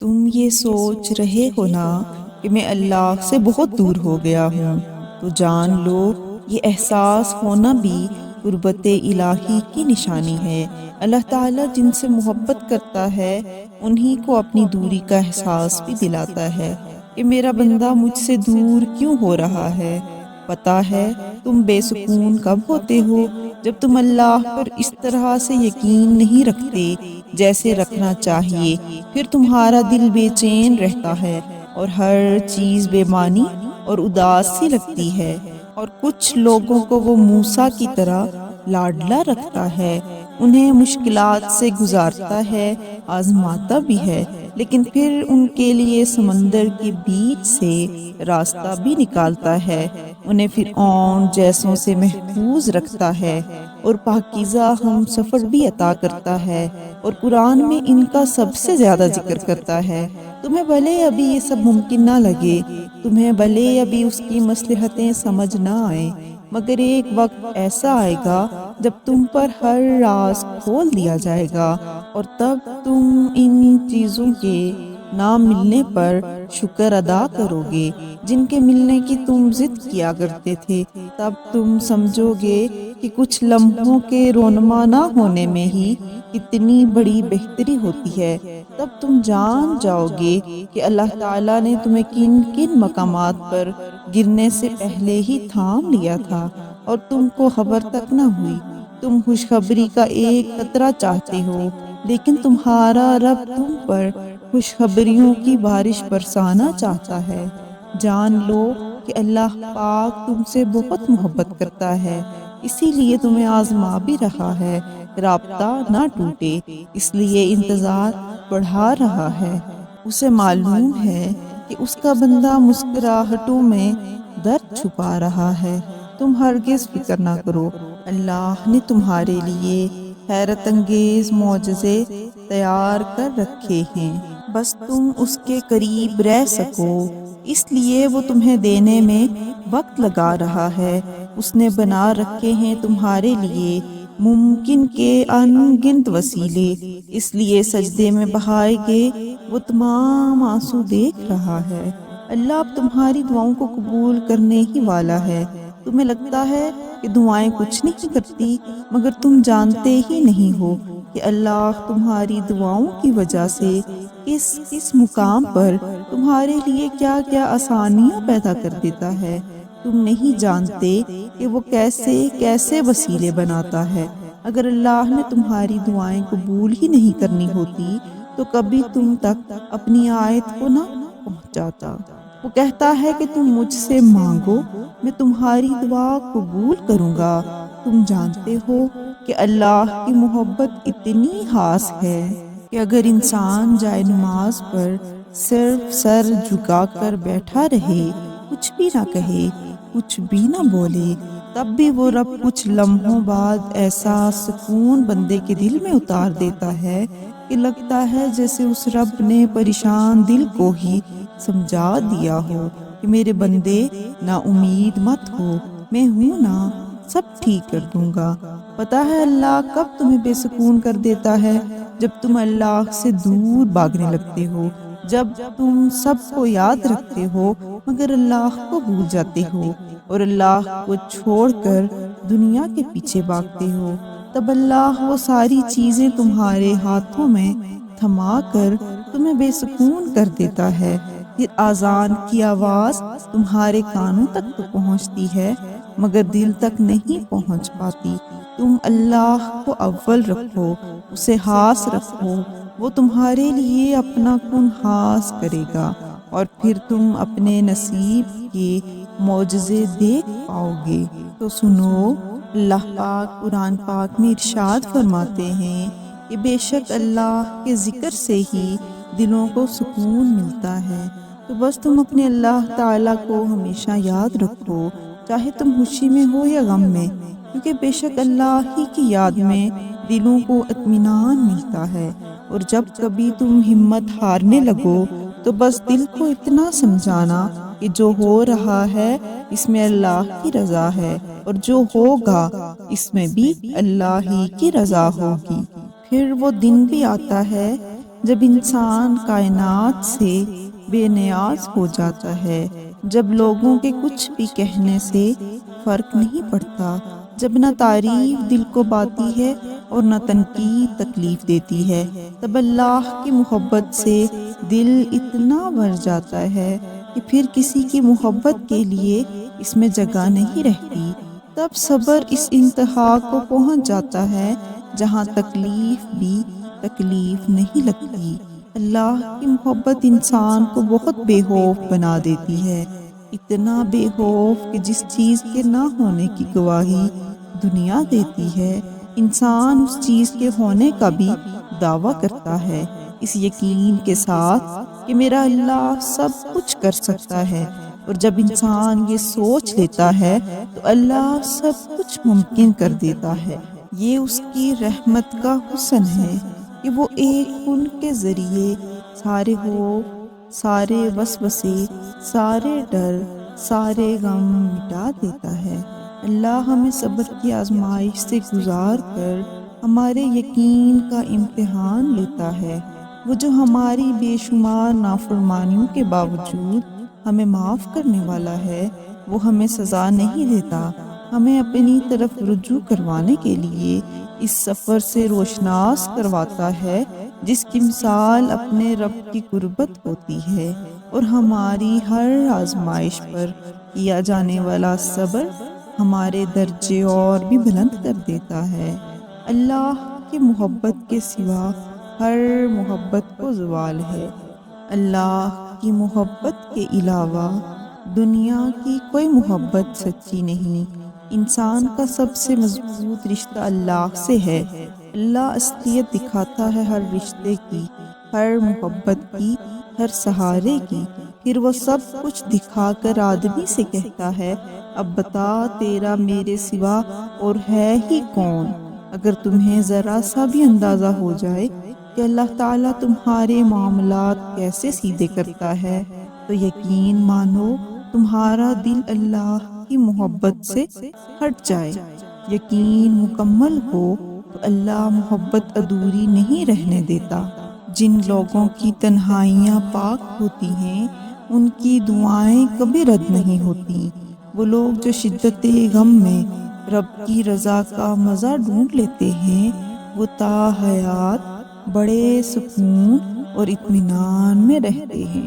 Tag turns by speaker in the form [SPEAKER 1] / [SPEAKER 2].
[SPEAKER 1] تم یہ سوچ رہے ہو نا کہ میں اللہ سے بہت دور ہو گیا ہوں، تو جان لو یہ احساس ہونا بھی قربت الہی کی نشانی ہے۔ اللہ تعالیٰ جن سے محبت کرتا ہے انہی کو اپنی دوری کا احساس بھی دلاتا ہے کہ میرا بندہ مجھ سے دور کیوں ہو رہا ہے۔ پتہ ہے تم بے سکون کب ہوتے ہو؟ جب تم اللہ پر اس طرح سے یقین نہیں رکھتے جیسے رکھنا چاہیے، پھر تمہارا دل بے چین رہتا ہے اور ہر چیز بے معنی اور اداس سی لگتی ہے۔ اور کچھ لوگوں کو وہ موسیٰ کی طرح لاڈلا رکھتا ہے، انہیں مشکلات سے گزارتا ہے، آزماتا بھی ہے، لیکن پھر ان کے لیے سمندر کے بیچ سے راستہ بھی نکالتا ہے، انہیں فرعون جیسوں سے محفوظ رکھتا ہے اور پاکیزہ ہم سفر بھی عطا کرتا ہے، اور قرآن میں ان کا سب سے زیادہ ذکر کرتا ہے۔ تمہیں بھلے ابھی یہ سب ممکن نہ لگے، تمہیں بھلے ابھی اس کی مصلحتیں سمجھ نہ آئیں، مگر ایک وقت ایسا آئے گا جب تم پر ہر راز کھول دیا جائے گا، اور تب تم ان چیزوں کے نہ ملنے پر شکر ادا کرو گے جن کے ملنے کی تم ضد کیا کرتے تھے۔ تب تم سمجھو گے کہ کچھ لمحوں کے رونما نہ ہونے میں ہی کتنی بڑی بہتری ہوتی ہے۔ تب تم جان جاؤ گے کہ اللہ تعالیٰ نے تمہیں کن کن مقامات پر گرنے سے پہلے ہی تھام لیا تھا اور تم کو خبر تک نہ ہوئی۔ تم خوشخبری کا ایک قطرہ چاہتے ہو، لیکن تمہارا رب تم پر خوشخبریوں کی بارش برسانا چاہتا ہے۔ جان لو کہ اللہ پاک تم سے بہت محبت کرتا ہے، اسی لیے تمہیں آزما بھی رہا ہے، رابطہ نہ ٹوٹے اس لیے انتظار بڑھا رہا ہے۔ اسے معلوم ہے کہ اس کا بندہ مسکراہٹوں میں درد چھپا رہا ہے۔ تم ہرگز فکر نہ کرو، اللہ نے تمہارے لیے حیرت انگیز معجزے تیار کر رکھے ہیں، بس تم اس کے قریب رہ سکو، اس لیے وہ تمہیں دینے میں وقت لگا رہا ہے۔ اس نے بنا رکھے ہیں تمہارے لیے ممکن کے ان گنت وسیلے، اس لیے سجدے میں بہائے گے وہ تمام آنسو دیکھ رہا ہے۔ اللہ اب تمہاری دعاؤں کو قبول کرنے ہی والا ہے۔ تمہیں لگتا ہے کہ دعائیں کچھ نہیں کرتی، مگر تم جانتے ہی نہیں ہو کہ اللہ تمہاری دعاؤں کی وجہ سے کس کس مقام پر تمہارے لیے کیا کیا آسانیاں پیدا کر دیتا ہے۔ تم نہیں جانتے کہ وہ کیسے کیسے وسیلے بناتا ہے۔ اگر اللہ نے تمہاری دعائیں قبول ہی نہیں کرنی ہوتی تو کبھی تم تک اپنی آیت کو نہ پہنچاتا۔ وہ کہتا ہے کہ تم مجھ سے مانگو، میں تمہاری دعا قبول کروں گا۔ تم جانتے ہو کہ اللہ کی محبت اتنی خاص ہے کہ اگر انسان جائے نماز پر صرف سر جھکا کر بیٹھا رہے، کچھ بھی نہ کہے، کچھ بھی نہ بولے، تب بھی وہ رب کچھ لمحوں بعد ایسا سکون بندے کے دل میں اتار دیتا ہے کہ لگتا ہے جیسے اس رب نے پریشان دل کو ہی سمجھا دیا ہو کہ میرے بندے نا امید مت ہو، میں ہوں نا، سب ٹھیک کر دوں گا۔ پتہ ہے اللہ کب تمہیں بے سکون کر دیتا ہے؟ جب تم اللہ سے دور بھاگنے لگتے ہو، جب تم سب کو یاد رکھتے ہو مگر اللہ کو بھول جاتے ہو، اور اللہ کو چھوڑ کر دنیا کے پیچھے بھاگتے ہو، تب اللہ وہ ساری چیزیں تمہارے ہاتھوں میں تھما کر تمہیں بے سکون کر دیتا ہے۔ پھر اذان کی آواز تمہارے کانوں تک تو پہنچتی ہے مگر دل تک نہیں پہنچ پاتی۔ تم اللہ کو اول رکھو، اسے خاص رکھو، وہ تمہارے لیے اپنا کن خاص کرے گا، اور پھر تم اپنے نصیب کے معجزے دیکھ پاؤ گے۔ تو سنو، اللہ پاک قرآن پاک میں ارشاد فرماتے ہیں کہ بے شک اللہ کے ذکر سے ہی دلوں کو سکون ملتا ہے۔ تو بس تم اپنے اللہ تعالیٰ کو ہمیشہ یاد رکھو، چاہے تم خوشی میں ہو یا غم میں، کیونکہ بے شک اللہ ہی کی یاد میں دلوں کو اطمینان ملتا ہے۔ اور جب کبھی تم ہمت ہارنے لگو تو بس دل کو اتنا سمجھانا کہ جو ہو رہا ہے اس میں اللہ کی رضا ہے، اور جو ہوگا اس میں بھی اللہ ہی کی رضا ہوگی۔ پھر وہ دن بھی آتا ہے جب انسان کائنات سے بے نیاز ہو جاتا ہے، جب لوگوں کے کچھ بھی کہنے سے فرق نہیں پڑتا، جب نہ تعریف دل کو باتی ہے اور نہ تنقید تکلیف دیتی ہے، تب اللہ کی محبت سے دل اتنا بھر جاتا ہے کہ پھر کسی کی محبت کے لیے اس میں جگہ نہیں رہتی۔ تب صبر اس انتہا کو پہنچ جاتا ہے جہاں تکلیف بھی تکلیف نہیں لگتی۔ اللہ کی محبت انسان کو بہت بے خوف بنا دیتی ہے، اتنا بے خوف کہ جس چیز کے نہ ہونے کی گواہی دنیا دیتی ہے، انسان اس چیز کے ہونے کا بھی دعویٰ کرتا ہے، اس یقین کے ساتھ کہ میرا اللہ سب کچھ کر سکتا ہے۔ اور جب انسان یہ سوچ لیتا ہے تو اللہ سب کچھ ممکن کر دیتا ہے۔ یہ اس کی رحمت کا حسن ہے کہ وہ ایک کن کے ذریعے سارے خوف، سارے وسوسے، سارے ڈر، سارے غم مٹا دیتا ہے۔ اللہ ہمیں صبر کی آزمائش سے گزار کر ہمارے یقین کا امتحان لیتا ہے۔ وہ جو ہماری بے شمار نافرمانیوں کے باوجود ہمیں معاف کرنے والا ہے، وہ ہمیں سزا نہیں دیتا، ہمیں اپنی طرف رجوع کروانے کے لیے اس سفر سے روشناس کرواتا ہے جس کی مثال اپنے رب کی قربت ہوتی ہے، اور ہماری ہر آزمائش پر کیا جانے والا صبر ہمارے درجے اور بھی بلند کر دیتا ہے۔ اللہ کی محبت کے سوا ہر محبت کو زوال ہے۔ اللہ کی محبت کے علاوہ دنیا کی کوئی محبت سچی نہیں۔ انسان کا سب سے مضبوط رشتہ اللہ سے ہے۔ اللہ اصلیت دکھاتا ہے ہر رشتے کی، ہر محبت کی، ہر سہارے کی، پھر وہ سب کچھ دکھا کر آدمی سے کہتا ہے، اب بتا تیرا میرے سوا اور ہے ہی کون؟ اگر تمہیں ذرا سا بھی اندازہ ہو جائے کہ اللہ تعالیٰ تمہارے معاملات کیسے سیدھے کرتا ہے تو یقین مانو تمہارا دل اللہ کی محبت سے ہٹ جائے۔ یقین مکمل ہو تو اللہ محبت ادھوری نہیں رہنے دیتا۔ جن لوگوں کی تنہائیاں پاک ہوتی ہیں ان کی دعائیں کبھی رد نہیں ہوتی۔ وہ لوگ جو شدت غم میں رب کی رضا کا مزہ ڈھونڈ لیتے ہیں، وہ تا حیات بڑے سکون اور اطمینان میں رہتے ہیں۔